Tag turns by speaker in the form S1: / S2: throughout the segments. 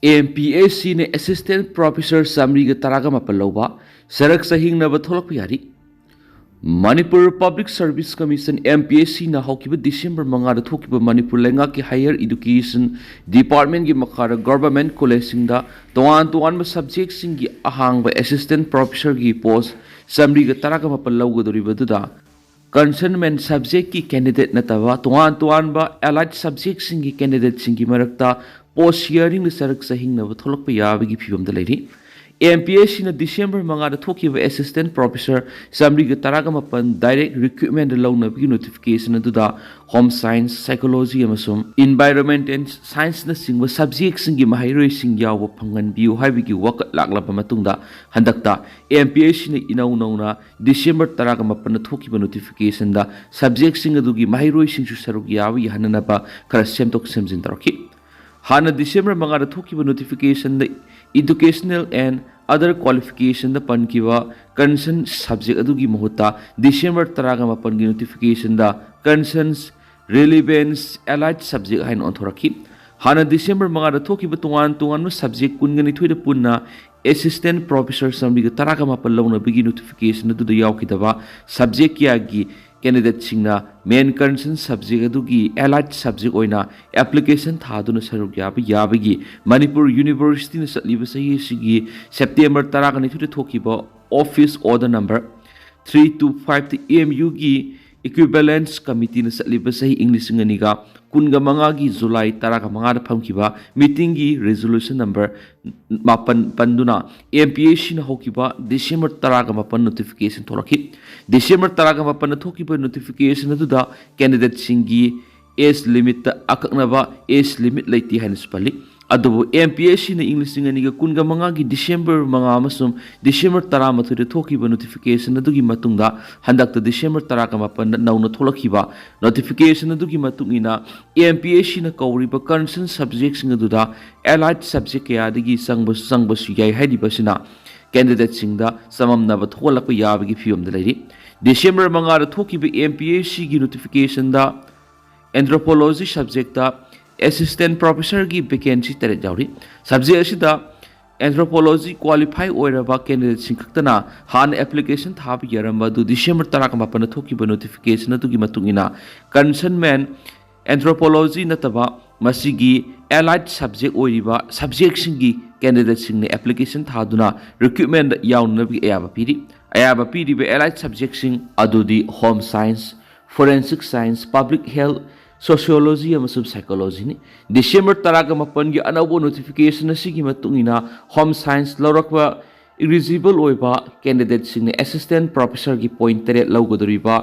S1: AMPAC ने assistant professor चामरी तरागा मपल लौबा सरक सहिंगनब थोलक यारी Manipur public service commission MPAC ना हौकिब दिसंबर 5 थोकिब मणिपुर लेंगा की हायर एजुकेशन डिपार्टमेंट की मखार गवर्नमेंट कॉलेज सिंगदा तोआन सब्जेक्ट सिंगी अहांग असिस्टेंट प्रोफेसर की पोस्ट चामरी तरागा मपल लौगदोरिबदुदा कंसर्नमेंट सब्जेक्ट की कैंडिडेट नतवा तोआन एलाइड सब्जेक्ट सिंगी कैंडिडेट सिंगी मरक्ता पोस्ट हियरिंग सरक सहिंगनब थोलक याबगी फिवम लेरी AMPAC ने दिसंबर 5 थोकिब असिस्टेंट प्रोफेसर चामरी तरागा मपन डायरेक्ट रिक्रूटमेंट लौनबगी नोटिफिकेशन अदुदा होम साइंस साइकोलॉजी अमसुम इन्वायरमेंट एंड साइंस न सिंग सब्जेक्ट सिंगी महैरोई सिंग याव फंगनबियु हाइबिगी वक लागलब मतुंगदा हंदक्ता AMPAC ने इनौ नौना दिसंबर 15 थोकिब नोटिफिकेशन दा सब्जेक्ट सिंग अदुगी महैरोई सिंगसु सरुग यावी हननबा खरा सेमतोक सेमजिन तौरखि हाना दिसंबर 5 थोकिब नोटिफिकेशन द एजुकेशनल एंड अदर क्वालिफिकेशन द पनकिवा कंसर्न सब्जेक्ट अदुगी महुता दिसंबर 15 की नोटिफिकेशन द कंसर्न रिलेवेंस एलाइड सब्जेक्ट हाइन ऑनथोरखि हाना दिसंबर 5 थोकिब तोआन सब्जेक्ट 12 पुन्ना असिस्टेंट प्रोफेसर चामरी तरागा मपल लौनबगी नोटिफिकेशन अदुदा यावखिदबा सब्जेक्ट कियागी कैंडिडेट सिंगना मेन कंसर्न सब्जेक्ट अदुगी एलाइड सब्जेक्ट ओइना एप्लीकेशन थादुना सरुक याबगी मणिपुर यूनिवर्सिटी न सलिब सही सिगी सेप्टेम्बर 12 थोकिबा ऑफिस ऑर्डर नंबर 325 AMU की इक्विवेलेंस कमिटी न सलिब सही इंग्लिश निगा कुनगा मंगागी जुलाई 15 फमकिबा मीटिंग की रेजोल्यूशन नंबर 5 AMPAC न होकिबा दिसंबर 15 नोटिफिकेशन थोरखि दिसंबर 15 थोकिबा नोटिफिकेशन अदुदा कैंडिडेट सिंगी एज लिमिट अकनबा एज लिमिट लेती है स्पली अदुबु AMPAC ने इंग्लिश निगा कुनगा मंगागी दिसंबर 5 अमसुम दिसंबर 13 थोकिबा नोटिफिकेशन अदुगी मतुंगदा हंदक्ता दिसंबर 15 नौना थोलखिबा नोटिफिकेशन अदुगी मतुंगिना AMPAC न कौरिबा कंसर्न सब्जेक्ट सिंग अदुदा एलाइड सब्जेक्ट कयादगी संगबसु याय हाइदिबसिना कैंडिडेट सिंगदा सममनब थोलक याबगी फिवम लेरी दिसंबर 5 थोकिबा AMPAC की नोटिफिकेशन दा एंथ्रोपोलॉजी सब्जेक्ट दा असिस्टेंट प्रोफेसर की वैकेंसी तरह जारी सब्जेक्ट असिदा एंथ्रोपोलॉजी क्वालिफाई ओइरबा कैंडिडेट सिंखतना हान एप्लीकेशन थाब यारंबा दु दिसंबर 15 थोकिबा नोटिफिकेशन अदुगी मतुंगिना कंसर्नमेंट एंथ्रोपोलॉजी नतबा मसिगी एलाइड सब्जेक्ट ओइरिबा सब्जेक्ट सिंगी कैंडिडेट सिंगने एप्लीकेशन थादुना रिक्रूटमेंट याउनबी अयाबा पीरिबा एलाइड सब्जेक्ट सिंग अदुदी home science forensic science public health sociology अमसुम साइकोलॉजी ने दिसंबर 15 की अनौबो नोटिफिकेशन असिगी मतुंगिना होम साइंस लौरकवा इलिजिबल ओइबा कैंडिडेट सिंगने असिस्टेंट प्रोफेसर की पॉइंट 3 लौगदोरिबा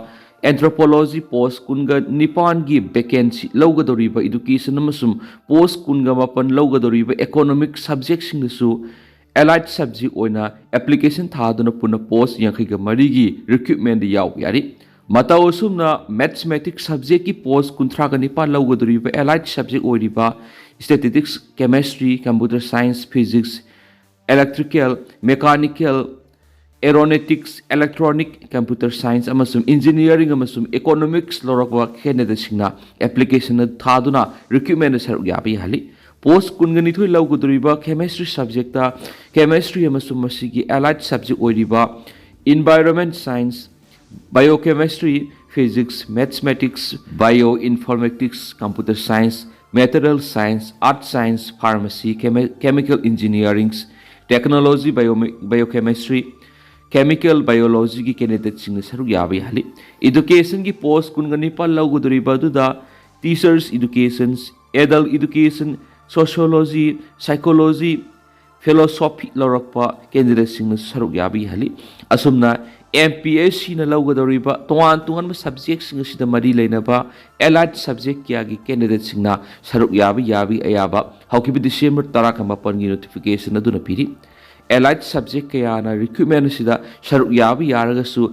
S1: एंथ्रोपोलॉजी पोस्ट 19 की वैकेंसी लौगदोरिबा एजुकेशन अमसुम पोस्ट 19 लौगदोरिबा इकोनॉमिक सब्जेक्ट सिंगसु एलाइड सब्जेक्ट ओइना एप्लीकेशन थादुना पुना पोस्ट 53 की रिक्रूटमेंट याव यारी मतौ असुमना मैथमेटिक्स सब्जेक्ट की पोस्ट 19 लौगदोरिबा एलाइड सब्जेक्ट ओइरिबा statistics chemistry computer science physics electrical mechanical aeronautics electronic computer science अमसुम इंजीनियरिंग अमसुम इकोनॉमिक्स लौरकवा कैंडिडेट सिंगना एप्लीकेशन थादुना रिक्रूटमेंट सरुक याबी हाली पोस्ट 19 लौगदोरिबा केमिस्ट्री सब्जेक्ट केमिस्ट्री अमसुम मसिगी एलाइड सब्जेक्ट ओइरिबा environment science biochemistry physics mathematics bioinformatics computer science material science art science pharmacy chemical engineering technology biochemistry chemical biology की कैंडिडेट सिंग सरुक याबी हाली एजुकेशन की पोस्ट 19 लौगदोरिबा दुदा teachers education adult education sociology psychology philosophy लौरकपा candidate सिंग सरुक याबी हाली असुमना MPAC न लौगदोरिबा तोआन सब्जेक्ट सिंग सिदा मरी लेनबा एलाइड सब्जेक्ट क्या की कैंडिडेट सिंगना सरुक याबी अयाबा हौकिबि दिसंबर 15 की नोटिफिकेशन अदुना पीरी एलाइड सब्जेक्ट कयाना रिक्रूटमेंट सिदा सरुक याबी यारगसु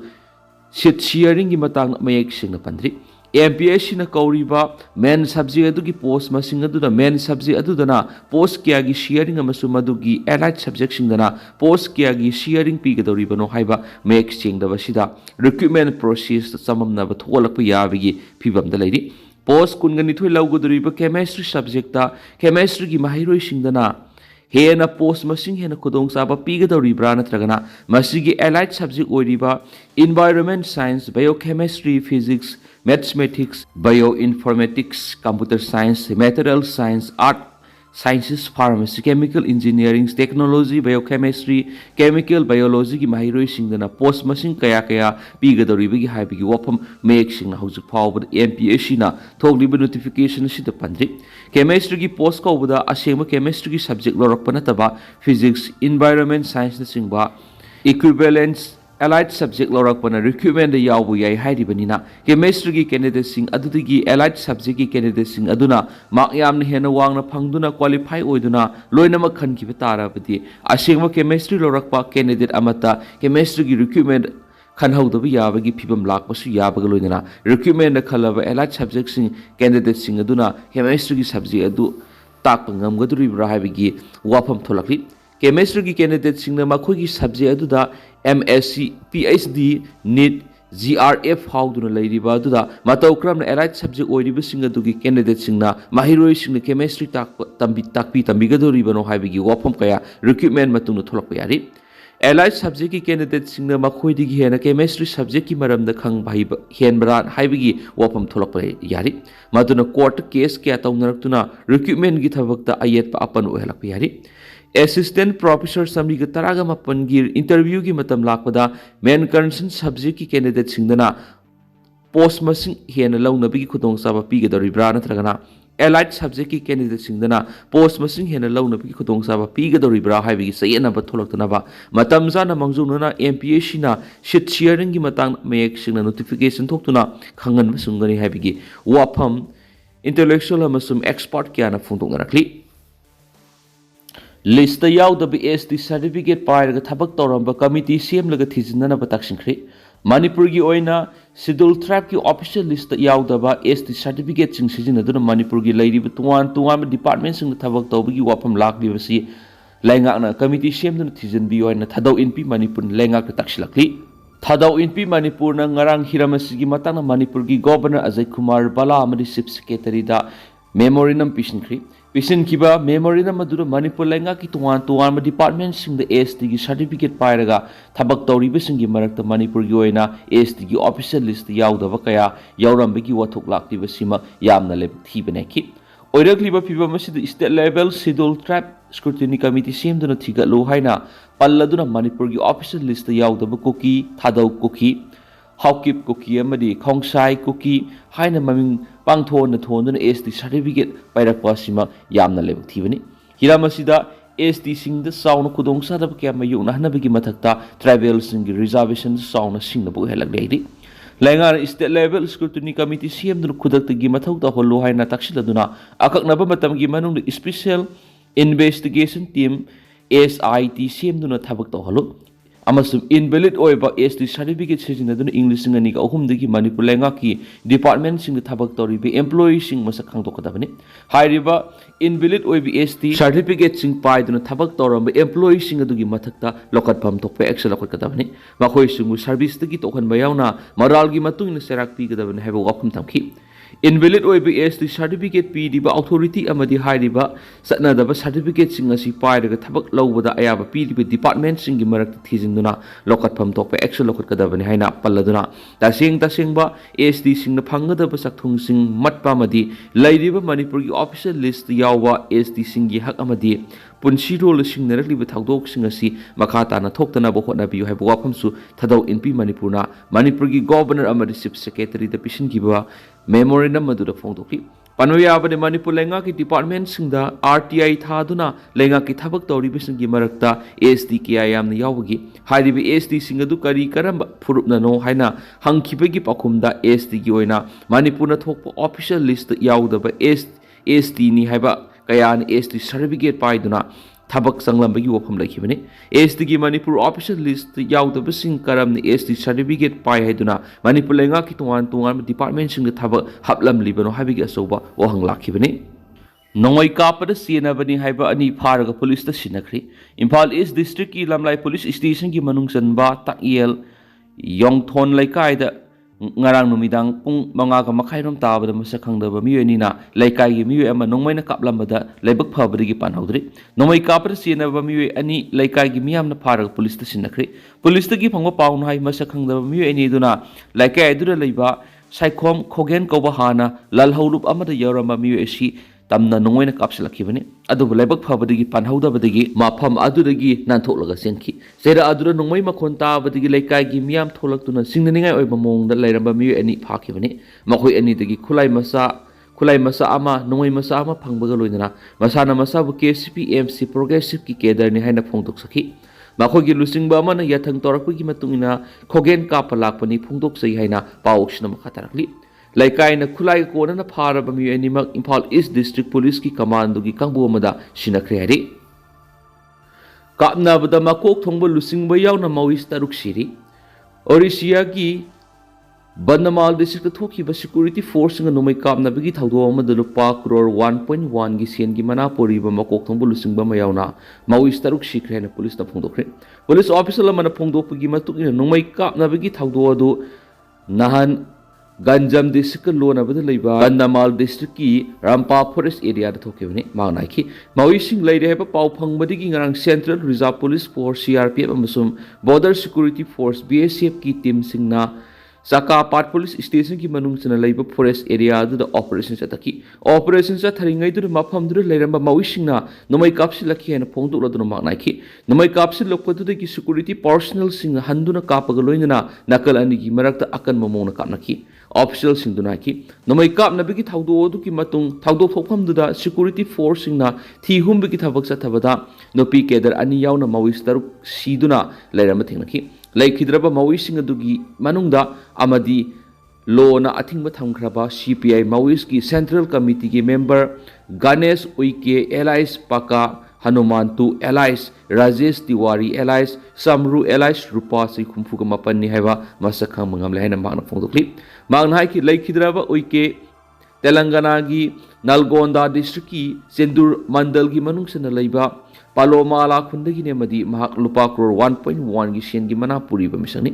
S1: सीट शेयरिंग की मतंग मयेक सिंगना पंद्री MPAC न कौरिबा मेन सब्जेक्ट अदुगी पोस्ट मसिंग अदुदा मेन सब्जेक्ट अदुदना पोस्ट क्या की शेयरिंग अमसु मदुगी एलाइड सब्जेक्ट सिंगना पोस्ट क्या की शेयरिंग पीगदोरिबनो हाइबा मेक सिंगदबसिदा रिक्रूटमेंट प्रोसेस सममनब थोलक याबगी फिबम द लेरी पोस्ट 19 लौगदोरिबा केमिस्ट्री सब्जेक्ट केमिस्ट्री की महैरोई सिंगदना हेना पोस्ट मसिंग हेना खुदोंग साबा पीगदौरिब्रा नत्रगना मसिगी एलाइड सब्जेक्ट ओइरिबा environment science biochemistry physics mathematics bioinformatics computer science material science art sciences pharmacy chemical engineering technology biochemistry chemical biology की महिरोइसिंगदना पोस्ट मसिंग कया कया पीगदौरिबगी हाइबगी वफम मेयेक्सिंगना हौजिक फावबद एमपीएससी ना थोगलिबा नोटिफिकेशन सिद पंद्रि केमिस्ट्री की पोस्ट कौबदा असेंग केमिस्ट्री की सब्जेक्ट लौरकप नतबा फिजिक्स इन्वायरमेंट साइंस नचिंगबा इक्विवेलेंस एलाइड सब्जेक्ट लौरकपना रिक्रूटमेंट यावबु याई हाइरिबनिना केमिस्ट्री की कैंडिडेट सिंग अदुदगी एलाइड सब्जेक्ट की कैंडिडेट सिंग अदुना मार्क यामन हेना वांगना फंगदुना क्वालिफाई ओइदुना लोइनमक खनखिबा ताराबदि असेंग केमिस्ट्री लौरकपा कैंडिडेट अमता केमिस्ट्री की रिक्रूटमेंट खनहौदब याबगी फिबम लाकपसु याबग लोइदना रिक्रूटमेंट खलब एलाइड सब्जेक्ट सिंग कैंडिडेट सिंग अदुना केमिस्ट्री की सब्जेक्ट अदु ताकप ngamgaduribra हाइबगी वाफम थोलकली केमिस्ट्री की कैंडिडेट सिंग मखोगी सब्जेक्ट अदुदा MSc PhD NEET GRF हाउदुना लैरिबा अदुदा मतौ क्रमना एलाइड सब्जेक्ट ओइरिबा सिंग अदुगी कैंडिडेट सिंगना माहिरोइ सिंगना केमिस्ट्री ताकपी तंबिगदोरिबनो हाइबगी वाफम कया रिक्रूटमेंट मतुंग थोलकप यारि एलाइड सब्जेक्ट की कैंडिडेट सिंगना मखोइदिगी हेना केमिस्ट्री सब्जेक्ट की मरमदा खंग हेनबरा हाइबगी वाफम थोलकप यारि मदुना कोर्ट केस क्या तौनरक्तुना रिक्रूटमेंट की थबकता अयेत अपन ओहलक यारि असिस्टेंट प्रोफेसर समरी तरागा मपन की इंटरव्यू की मतम लापदा मेन कंसर्न सब्जेक्ट की कैंडिडेट सिंगदना पोस्ट मसिंग हेना लौनबगी खुदोंग साबा पीगदौरिब्रा नत्रगना एलाइड सब्जेक्ट की कैंडिडेट सिंगदना पोस्ट मसिंग हेना लौनबगी खुदोंग साबा पीगदौरिब्रा हाइबगी सयेनबा थोलक्तनबा मतम जाना मंगजुनना एमपीएससी ना शीट शेयरिंग की मतंग मेक सिंगना नोटिफिकेशन थोक्तुना खंगन मसुंगनी हाइबगी वाफम इंटेलेक्चुअल अमसुम एक्सपर्ट क्याना फोंदोंगरखली लिस्ट याउदब एसटी सर्टिफिकेट पायरगा थबक तौरंबा कमिटी सेमलगा थिजिननबा तक्सिंख्री मणिपुर की ओइना शेड्यूल ट्राइब की ऑफिशियल लिस्ट याउदबा एसटी सर्टिफिकेट सिंग सिजिनदुना मणिपुर की लैरिबा तुआन डिपार्टमेंट सिंग थबक तौबगी वाफम लाक्लिबसी लैंगाकना कमिटी सेमदुना थिजिनबियो ओइना थदौ इनपी मणिपुर लैंगाक तक्सिलक्ली थदौ इनपी मणिपुर ना ngarang हिरामसी की मतंग मणिपुर की गवर्नर अजय कुमार बाला अमरी चीफ सेक्रेटरी दा मेमोरेंडम पिशनख्री पिशनखिबा मेमोरेंडम अदुदा मणिपुर लैंगा की तुआन डिपार्टमेंट सिंग एसटी की सर्टिफिकेट पायरगा थबक तौरिबसिंग की मरक्ता मणिपुर की ओइना एसटी की ऑफिशियल लिस्ट याउदबा कया याउरंबगी वाथोक लाक्तिबसिमा यामना लेबथीबनेखि ओइरक्लिबा फिबम असिदा state level schedule tribe scrutiny committee सेमदुना थिगलो हाइना पल्लदुना मणिपुर की ऑफिशियल लिस्ट याउदबा कुकी थादौ कुकी हाउकिप कुकी अमदी खोंगसाई कुकी हाइना ममिंग पांगथोन थोनदुना एसटी सर्टिफिकेट पाइरकपासिमा यामना लेबथीबनी हिरामसिदा एसटी सिंग साउन खुदोंग सादब क्या मयुना हनबगी मथक्ता ट्राइबल सिंग रिजर्वेशन साउन सिंगबु हेलक लेदी लैंगा स्टेट लेवल स्क्रूटिनी कमिटी सेमदुना खुदक्तगी मथौता होलो हाइना तक्सिलदुना अककनबा मतमगी मनुंग स्पेशल इन्वेस्टिगेशन टीम SIT सेमदुना थबक तौहलो इनवैलिड एसटी सर्टिफिकेट सिजिनदुना इंग्लिश सिंगनी का अहुमदगी मणिपुर लैंगा की डिपार्टमेंट सिंग थबक तौरिबे एम्प्लॉई सिंग मसक खांगदोकदबनी हाइरिबा इनवैलिड एसटी सर्टिफिकेट सिंग पाइदुना थबक तौरंब एम्प्लॉई सिंग अदुगी मथक्ता लोकटफम तोकपे एक्शन लखदबनी मखोय सिंगु सर्विस तगी तोखनबा यावना मरालगी मतुंग सेराक पीगदबनी हाइबा वाखम थमखी इनवैलिड एसटी सर्टिफिकेट पीरिबा अथॉरिटी अमदी हाइरिबा सत्नदबा सर्टिफिकेट सिंग असि पाइरगा थबक लौबदा अयाबा पीरिबा डिपार्टमेंट सिंग मरक थिजिंदुना लोकटफम तोकपे एक्शन लखदबनी हाइना पल्लदुना तसेंगबा एसटी सिंग फंगदबा सकथुंग सिंग मटपा अमदी लैरिबा मणिपुर की ऑफिशियल लिस्ट यावा एसटी सिंग की हक अमदी पुनसीरोल सिंगनरक्लिबा थौदोक सिंग असि मखा ताना थोक्तनबा होटनाबियो हाइबा वाफमसु थदौ इनपी मणिपुरना मणिपुर की गवर्नर अमदी चीफ सेक्रेटरी द पिशनखिबा मेमोरेंडम मधुर फोंदोखी पनोयाबने मणिपुर लैंगा की डिपार्टमेंट सिंगदा RTI थादुना लैंगा की थबक तौरिबसिंग की मरक्ता SD की यामना यावगी हाइरिबे SD सिंग अदु करी करम फुरुपननो हाइना हंखिबगी पखुमदा SD की ओइना मणिपुरना थोकप ऑफिशियल लिस्ट याउदबा ST नि हाइबा कयान ST सर्टिफिकेट पाइदुना थबक संगलंबगी वफम लखिबने एसटी की मणिपुर ऑफिशियल लिस्ट याउदबसिंग करमने एसटी सर्टिफिकेट पाइ हैदुना मणिपुर लैंगा की तुआन डिपार्टमेंट सिंग थबक हपलमलिबनो हाबिगे असौबा वहंग लाखिबने नोंगै कापद सेनबनी हाइबा अनि फारगा पुलिस ता सिनखरी इम्फाल ईस्ट डिस्ट्रिक्ट की लमलाई पुलिस स्टेशन की मनुंग चनबा ताकियल योंगथोन लैकायदा ngarang numidang pung manga ka makhairom tabada masak khangdaba miyo anina laikai gi miyo ama nongmaina kaplambada laibak phabadagi panhaudri nomai kapra sinaba miyo ani laikai gi miyamna pharag police ta sinakri police gi phangwa paun hai masak khangdaba miyo ani duna laikai adura leiba saikhom khogen koba hana lalhaulup amada yorama miyo asi tamna nongwaina kapsilakibani adubu laibak phabadagi panhaudabadagi mafam adudagi nantholaga senki sera adura nongmai makhon tabadagi laikai gi miyam tholaktuna singnaningai oiba mongda lairamba miyo ani phakibani makhoi ani dagi khulai masa ama nongmai masa ama phangbaga loinana masana masa bu KCP MC progressive ki kedarni haina phongdok sakhi makhoi gi lusingba amana yathang torakpagi matungina khogen kapalakpani phongdok sai haina paoksna makhatarakli laikai na khulai ko na pharaba mi animak Imphal East District Police ki commando gi kangbu amada sinakre hari kapna bada makok thongba lusingba yauna mawis taruk siri Orisia gi Bandamal district thoki ba security force nga nomai kapna bagi thawdo amada lupa crore 1.1 gi sen gi mana pori ba makok thongba lusingba mayauna mawis taruk sikre na police na phongdokre police officer lamana phongdok gi matuk ina nomai kapna bagi thawdo adu nahan Ganjam district loan abada leiba Bandamal district ki Rampa forest area da thokebani magnai ki mawi sing leire heba pau phangbadi gi ngarang Central Reserve Police Force CRPF amasum Border Security Force BSF ki team singna Saka Part Police Station ki manung chana leiba forest area da operations ataki operations sa tharingai du mafam du leiramba mawi singna nomai kapsi lakhi hena phongdu laduna magnai ki nomai kapsi lokpadu de ki security personnel sing handuna kapaga loinana nakal ani gi marakta akan mamona kapnaki official singduna ki nomai kap na bigi thawdo du ki matung thawdo phokpham du da security force singna thi hum bigi thabak sa thabada nopi kedar ani yauna mawis taruk siduna leirama thingnaki laikhidraba mawis sing adugi manungda amadi lona athingba thamkhraba CPI mawis ki central committee ki member Ganesh Uike Elias Paka Hanuman tu Elias Rajesh Tiwari Elias Samru Elias Rupa si khumfuga mapanni haiba masakha mangam lehna magna phongdokli magna hai ki laikhidraba Uike Telangana gi Nalgonda district ki Sendur mandal gi manung sena leiba Palomala khundagi ne madi mahak lupa crore 1.1 gi sen gi mana puri ba misani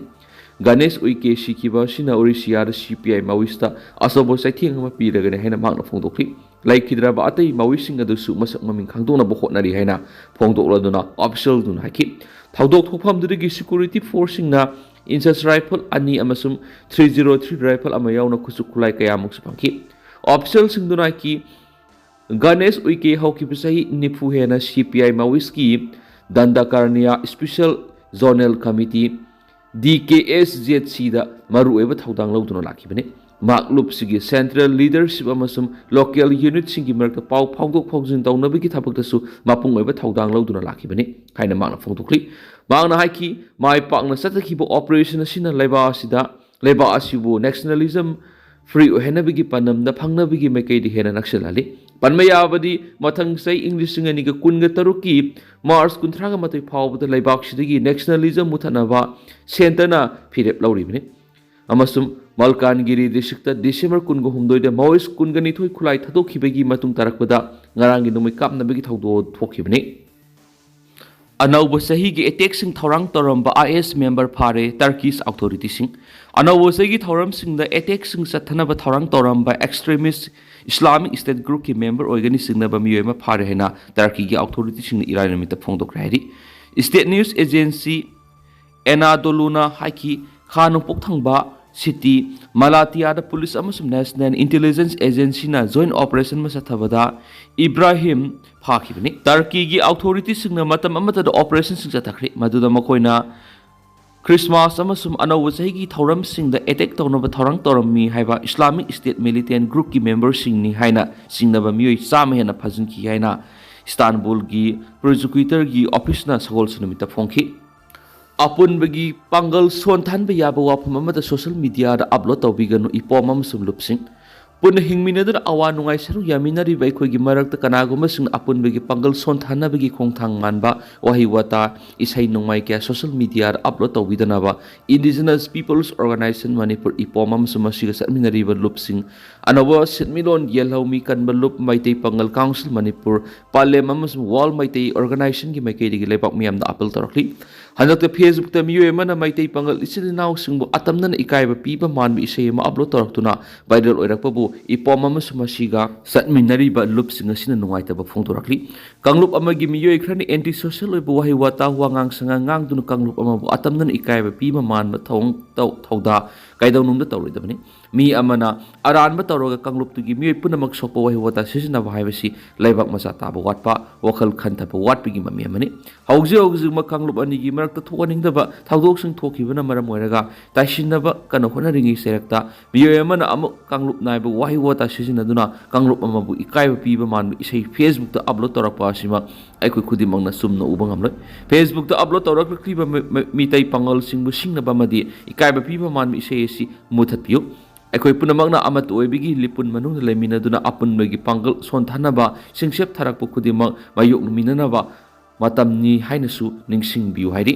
S1: Ganesh Uike Shikiba Sina Orisia CPI Mawista Asobo Saithing ma piragane hena magna phongdokli laikhidraba atai mawising adu su masak maming khangdona bo hotnari haina phongdokladuna official dun haki thawdok thokpham dudagi security forcing na inches rifle ani amasum 303 rifle ama yauna khusuk khulai kaya muk sapangki official singduna ki Ganesh Uike hauki bisahi nifu hena CPI Mawiski Dandakarnia Special Zonal Committee DKSZC da maru eba thawdang lawduna lakhibane Maklub sigi central leadership amasum local unit singi marakta pau phawdok phawjin tawnabagi thabakta su mapung oiba thawdang lawduna lakhibani haina magna phongdokli magna haiki mai pakna satakhibo operation asina leba asibu nationalism free ohenabagi panamda phangnabagi maikaidi hena naksalali panmayabadi mathang sai english ngani ga kunga taruki mars kunthraga matai phawbada leibak sidagi nationalism muthanaba sentana phirep lawribani amasum Malkangiri district December kungo humdoida Maois kungani thoi khulai thadokkhibagi matung tarakpada ngarangi nomai kapnabagi thawdo thokhibani Anauba sahi gi attack sing thorang toramba IS member phare Turkish authority sing Anauba sahi thoram sing da attack sing sathanaba thorang toramba extremist Islamic State group ki member oigani singnaba miyema phare hena Turkey gi authority sing iranamita phongdok rairi State News Agency Anadoluna haiki khanu pokthangba City Malatya da police amasum National Intelligence Agency na joint operation ma sathabada Ibrahim phakibani Turkey gi authority singna matam amata da operation sing sathakri maduda makoina Christmas amasum anawa sahi thoram sing da attack tawnaba thorang torami haiba Islamic State militant group ki member sing ni haina singnaba miyoi chama hena phajun ki haina Istanbul gi prosecutor gi office na sagol sunamita phongki Apun bagi panggal sontan ba yaba wapam amata social media da upload tawbiganu ipom amasum lupsing pun hingminadun awa nungai saru yaminari bai khoi gi marakta kanaguma sing apun bagi panggal sonthana bagi khongthang manba wahi wata isai nungai kya social media da upload tawbidana ba Indigenous Peoples Organization Manipur ipom amasum asiga satminari ba lupsing anawa sitmilon yelhaumi kan ba lup maitei pangal council Manipur palem amasum wall maitei organization gi maikei gi lepak miyam da apel tarakli ꯍꯟꯗꯛꯇ ꯐꯦꯁꯕꯨꯛꯇ ꯃꯤꯑꯣꯏ ꯑꯃꯅ ꯃꯩꯇꯩ ꯄꯥꯉꯜ ꯏꯆꯤꯜ ꯏꯅꯥꯎꯁꯤꯡꯕꯨ ꯑꯇꯝꯅꯅ ꯏꯀꯥꯏꯕ ꯄꯤꯕ ꯃꯥꯟꯕ ꯏꯁꯩ ꯑꯃ ꯑꯞꯂꯣꯗ ꯇꯧꯔꯛꯇꯨꯅ ꯚꯥꯏꯔꯦꯜ ꯑꯣꯏꯔꯛꯄꯕꯨ ꯏꯄꯣꯝ ꯑꯃꯁꯨꯡ ꯃꯁꯤꯒ ꯆꯠꯃꯤꯟꯅꯔꯤꯕ ꯂꯨꯞꯁꯤꯡ ꯑꯁꯤꯅ ꯅꯨꯡꯉꯥꯏꯇꯕ ꯐꯣꯡꯗꯣꯔꯛꯂꯤ꯫ ꯀꯥꯡꯂꯨꯞ ꯑꯃꯒꯤ ꯃꯤꯑꯣꯏ ꯈꯔꯅ ꯑꯦꯟꯇꯤ ꯁꯣꯁꯤꯌꯦꯜ ꯑꯣꯏꯕ ꯋꯥꯍꯩ ꯋꯥꯇꯥ ꯋꯥꯉꯥꯡ ꯁꯉꯥꯡ ꯉꯥꯡꯗꯨꯅ ꯀꯥꯡꯂꯨꯞ ꯑꯃꯕꯨ ꯑꯇꯝꯅꯅ ꯏꯀꯥꯏꯕ ꯄꯤꯕ ꯃꯥꯟꯕ ꯊꯧꯗꯥ ꯀꯩꯗꯧꯅꯨꯡꯗ ꯇꯧꯔꯣꯏꯗꯕꯅꯤ꯫ ꯃꯤ ꯑꯃꯅ ꯑꯔꯥꯟꯕ ꯇꯧꯔꯒ ꯀꯥꯡꯂꯨꯞꯇꯨꯒꯤ ꯃꯤꯑꯣꯏ ꯄꯨꯝꯅꯃꯛ ꯁꯣꯛꯄ ꯋꯥꯍꯩ ꯋꯥꯇꯥ ꯁꯤꯖꯤꯟꯅꯕ ꯍꯥꯏꯕꯁꯤ ꯂꯩꯕꯥꯛ ꯃꯆꯥ ꯇꯥꯕ ꯋꯥꯠꯄ, ꯋꯥꯈꯜ ꯈꯟꯊꯕ ꯋꯥꯠꯄꯒꯤ ꯃꯃꯤ ꯑꯃꯅꯤ꯫ ꯍꯧꯖꯤꯛꯃꯛ ꯀꯥꯡꯂꯨꯞ ꯑꯅꯤꯒꯤ ꯃꯔꯛꯇ ꯊꯣꯛꯍꯟꯅꯤꯡꯗꯕ ꯊꯧꯗꯣꯛꯁꯤꯡ ꯊꯣꯛꯈꯤꯕꯅ ꯃꯔꯝ ꯑꯣꯏꯔꯒ ꯇꯥꯏꯁꯤꯟꯅꯕ ꯀꯟꯅ ꯍꯣꯠꯅꯔꯤꯉꯩ ꯆꯩꯔꯛꯇ ꯃꯤꯑꯣꯏ ꯑꯃꯅ ꯑꯃꯨꯛ ꯀꯥꯡꯂꯨꯞ ꯅꯥꯏꯕ ꯋꯥꯍꯩ ꯋꯥꯇꯥ ꯁꯤꯖꯤꯟꯅꯗꯨꯅ ꯀꯥꯡꯂꯨꯞ ꯑꯃꯕꯨ ꯏꯀꯥꯏꯕ ꯄꯤꯕ ꯃꯥꯟꯕ ꯏꯁꯩ ꯐꯦꯁꯕꯨꯛꯇ ꯑꯞꯂꯣꯗ ꯇꯧꯔꯛꯄ ꯑꯁꯤꯃꯛ ꯑꯩꯈꯣꯏ ꯈꯨꯗꯤꯡꯃꯛꯅ ꯆꯨꯝꯅ ꯎꯕ ꯉꯝꯂꯣꯏ꯫ ꯐꯦꯁꯕꯨꯛꯇ ꯑꯞꯂꯣꯗ ꯇꯧꯔꯛꯂꯤꯕ ꯃꯤꯇꯩ ꯄꯥꯉꯜꯁꯤꯡꯕꯨ ꯁꯤꯡꯅꯕ ꯑꯃꯗꯤ ꯏꯀꯥꯏꯕ ꯄꯤꯕ ꯃꯥꯟꯕ ꯏꯁꯩ ꯑꯁꯤ ꯃꯨꯊꯠꯄꯤꯌꯨ꯫ ꯑꯩꯈꯣꯏ ꯄꯨꯝꯅꯃꯛꯅ ꯑꯃꯠꯇ ꯑꯣꯏꯕꯒꯤ ꯂꯤꯄꯨꯟ ꯃꯅꯨꯡꯗ ꯂꯩꯃꯤꯟꯅꯗꯨꯅ ꯑꯄꯨꯟꯕꯒꯤ ꯄꯥꯡꯒꯜ ꯁꯣꯟꯊꯅꯕ ꯁꯤꯡꯆꯞ ꯊꯥꯔꯛꯄ ꯈꯨꯗꯤꯡꯃꯛ ꯃꯥꯌꯣꯛꯅꯃꯤꯟꯅꯅꯕ ꯃꯇꯝꯅꯤ ꯍꯥꯏꯅꯁꯨ ꯅꯤꯡꯁꯤꯡꯕꯤꯌꯨ ꯍꯥꯏꯔꯤ꯫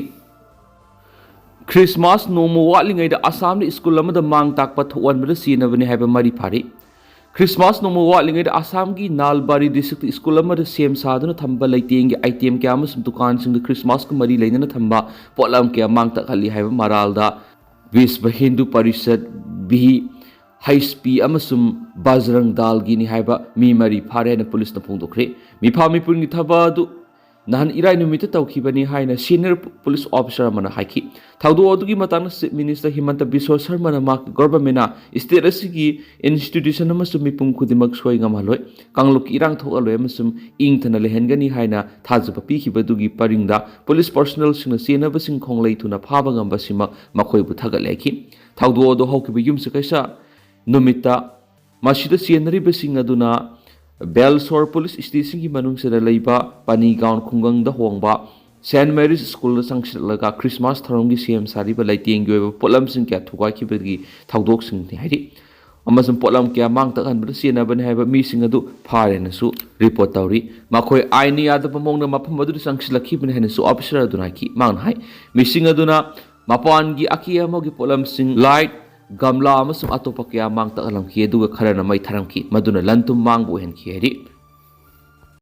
S1: ꯈ꯭ꯔꯤꯁꯃꯥꯁ ꯅꯣꯡꯃ ꯋꯥꯠꯂꯤꯉꯩꯗ ꯑꯁꯥꯝꯗ ꯁ꯭ꯀꯨꯜ ꯑꯃꯗ ꯃꯥꯡ ꯇꯥꯛꯄ ꯊꯣꯛꯍꯟꯕꯗ ꯆꯦꯟꯅꯕꯅꯤ ꯍꯥꯏꯕ ꯃꯔꯤ ꯐꯥꯔꯤ꯫ ꯈ꯭ꯔꯤꯁꯃꯥꯁ ꯅꯣꯡꯃ ꯋꯥꯠꯂꯤꯉꯩꯗ ꯑꯁꯥꯝꯒꯤ ꯅꯥꯜꯕꯥꯔꯤ ꯗꯤꯁꯇ꯭ꯔꯤꯛꯇ ꯁ꯭ꯀꯨल ꯑꯃꯗ ꯁꯦꯝ ꯁꯥꯗꯨꯅ ꯊꯝꯕ ꯂꯩꯇꯦꯡꯒꯤ ꯑꯥꯏꯇꯦꯝ ꯀꯌꯥ ꯑꯃꯁꯨꯡ ꯗꯨꯀꯥꯟꯁꯤꯡꯗ ꯈ꯭ꯔꯤꯁꯃꯥꯁꯀ ꯃꯔꯤ ꯂꯩꯅꯅ ꯊꯝꯕ ꯄꯣꯠꯂꯝ ꯀꯌꯥ ꯃꯥꯡ ꯇꯥꯛꯍꯜꯂꯤ ꯍꯥꯏꯕ ꯃꯔꯥꯜꯗ ꯕꯤꯁ꯭ꯕ ꯍꯤꯟꯗꯨ ꯄꯔꯤꯁꯗ, VHP ꯑꯃꯁꯨꯡ ꯕꯖꯔꯪ ꯗꯥꯜꯒꯤꯅꯤ ꯍꯥꯏꯕ ꯃꯤ ꯃꯔꯤ ꯐꯥꯔꯦ ꯍꯥꯏꯅ ꯄꯨꯂꯤꯁꯅ ꯐꯣꯡꯗꯣꯛꯈ꯭ꯔꯦ꯫ ꯃꯤꯐꯥ ꯃꯤꯄꯨꯟꯒꯤ ꯊꯕꯛ ꯑꯗꯨ ꯅꯍꯥꯟ ꯏꯔꯥꯏ ꯅꯨꯃꯤꯠꯇ ꯇꯧꯈꯤꯕꯅꯤ ꯍꯥꯏꯅ ꯁꯤꯅꯤꯌꯔ ꯄꯨꯂꯤꯁ ꯑꯣꯐꯤꯁꯥꯔ ꯑꯃꯅ ꯍꯥꯏꯈꯤ꯫ ꯊꯧꯗꯣꯛ ꯑꯗꯨꯒꯤ ꯃꯇꯥꯡꯗ ꯆꯤꯐ ꯃꯤꯅꯤꯁꯇꯔ ꯍꯤꯃꯟꯇ ꯕꯤꯁ꯭ꯋ ꯁꯔꯃꯅ ꯃꯍꯥꯛꯀꯤ ꯒꯚꯔꯟꯃꯦꯟꯠꯅ ꯁ꯭ꯇꯦꯠ ꯑꯁꯤꯒꯤ ꯏꯟꯁꯇꯤꯇ꯭ꯌꯨꯁꯟ ꯑꯃꯁꯨꯡ ꯃꯤꯄꯨꯝ ꯈꯨꯗꯤꯡꯃꯛ ꯁꯣꯏ ꯉꯝꯍꯜꯂꯣꯏ, ꯀꯥꯡꯂꯨꯞꯀꯤ ꯏꯔꯥꯡ ꯊꯣꯛꯍꯜꯂꯣꯏ ꯑꯃꯁꯨꯡ ꯏꯪꯊꯅ ꯂꯩꯍꯟꯒꯅꯤ ꯍꯥꯏꯅ ꯊꯥꯖꯕ ꯄꯤꯈꯤꯕꯗꯨꯒꯤ ꯄꯔꯤꯡꯗ ꯄꯨꯂꯤꯁ ꯄꯔꯁꯣꯅꯦꯜꯁꯤꯡꯅ ꯆꯦꯟꯅꯕꯁꯤꯡ ꯈꯣꯡꯂꯩ ꯊꯨꯅ ꯐꯥꯕ ꯉꯝꯕꯁꯤꯃꯛ ꯃꯈꯣꯏꯕꯨ ꯊꯥꯒꯠꯂꯦ ꯍꯥꯏꯈꯤ꯫ ꯊꯧꯗꯣꯛ ꯑꯗꯨ ꯍꯧꯈꯤꯕ ꯌꯨꯝꯁꯀꯩꯁ ꯅꯨꯃꯤꯠꯇ ꯃꯁꯤꯗ ꯆꯦꯟꯅꯔꯤꯕꯁꯤꯡ ꯑꯗꯨꯅ ꯕꯦꯜꯁꯣꯔ ꯄꯨꯂꯤꯁ ꯁ꯭ꯇꯦꯁꯟꯒꯤ ꯃꯅꯨꯡꯗ ꯂꯩꯕ ꯄꯅꯤꯒꯥꯎꯟ ꯈꯨꯡꯒꯪꯗ ꯍꯣꯡꯕ ꯁꯦꯟꯠ ꯃꯦꯔꯤꯁ ꯁ꯭ꯀꯨꯜꯗ ꯆꯪꯁꯤꯜꯂꯒ ꯈ꯭ꯔꯤꯁꯃꯥꯁ ꯊꯧꯔꯝꯒꯤ ꯁꯦꯝ ꯁꯥꯔꯤꯕ ꯂꯩꯇꯦꯡꯒꯤ ꯑꯣꯏꯕ ꯄꯣꯠꯂꯝꯁꯤꯡ ꯀꯌꯥ ꯊꯨꯒꯥꯏꯈꯤꯕꯒꯤ ꯊꯧꯗꯣꯛꯁꯤꯡꯅꯤ ꯍꯥꯏꯔꯤ꯫ ꯑꯃꯁꯨꯡ ꯄꯣꯠꯂꯝ ꯀꯌꯥ ꯃꯥꯡ ꯇꯥꯛꯍꯟꯕꯗ ꯆꯦꯟꯅꯕꯅꯤ ꯍꯥꯏꯕ ꯃꯤꯁꯤꯡ ꯑꯗꯨ ꯐꯥꯔꯦꯅꯁꯨ ꯔꯤꯄꯣꯔꯠ ꯇꯧꯔꯤ꯫ ꯃꯈꯣꯏ ꯑꯥꯏꯟꯅ ꯌꯥꯗꯕ ꯃꯑꯣꯡꯗ ꯃꯐꯝ ꯑꯗꯨꯗ ꯆꯪꯁꯤꯜꯂꯛꯈꯤꯕꯅꯤ ꯍꯥꯏꯅꯁꯨ ꯑꯣꯐꯤꯁꯥꯔ ꯑꯗꯨꯅ ꯍꯥꯏꯈꯤ꯫ ꯃꯍꯥꯛꯅ ꯍꯥꯏ ꯃꯤꯁꯤꯡ ꯑꯗꯨꯅ ꯃꯄꯥꯟꯒꯤ ꯑꯀꯦ ꯑꯃꯧꯒꯤ ꯄꯣꯠꯂꯝꯁꯤꯡ, ꯂꯥꯏꯠ, ꯒꯝꯂꯥ ꯑꯃꯁꯨꯡ ꯑꯇꯣꯞꯄ ꯀꯌꯥ ꯃꯥꯡ ꯇꯥꯛꯍꯜꯂꯝꯈꯤ, ꯑꯗꯨꯒ ꯈꯔꯅ ꯃꯩ ꯊꯥꯔꯝꯈꯤ, ꯃꯗꯨꯅ ꯂꯟ ꯊꯨꯝ ꯃꯥꯡꯕ ꯑꯣꯏꯍꯟꯈꯤ ꯍꯥꯏꯔꯤ꯫